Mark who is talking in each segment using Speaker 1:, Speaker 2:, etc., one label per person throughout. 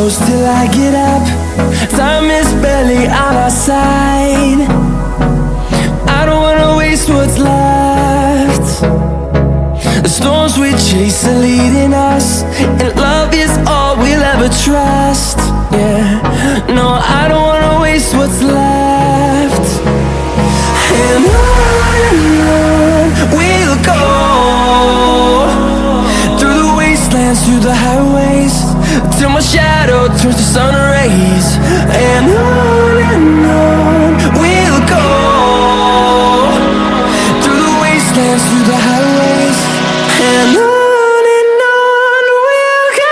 Speaker 1: close till I get up. Time is barely on our side. I don't wanna waste what's left. The storms we chase are leading us, and love is all we'll ever trust. Yeah, no, I don't wanna waste what's left. And on we'll go, through the wastelands, through the highways, till my shadow turns to sun rays. And on we'll go, through the wastelands, through the highways, and on we'll go.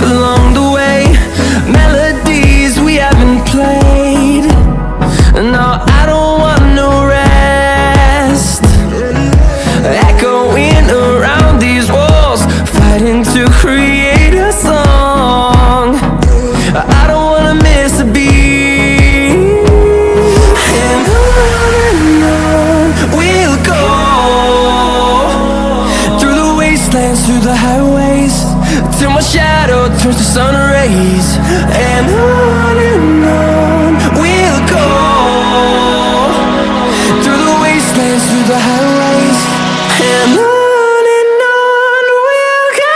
Speaker 1: Along the way, melodies we haven't played. No, I don't want no rest. Echoing around these walls, fighting to create a song. I don't wanna miss a beat. And on we'll go, through the wastelands, through the highways, till my shadow turns to sun rays. And on we'll go, through the wastelands, through the highways, and on we'll go.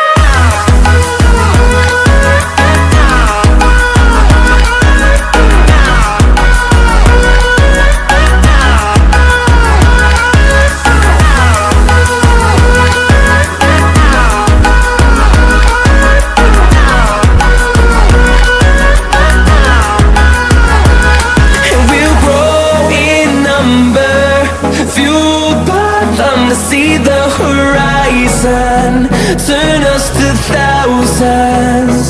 Speaker 1: See the horizon, turn us to thousands,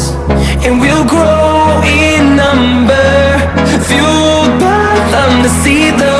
Speaker 1: and we'll grow in number, fueled by them to see the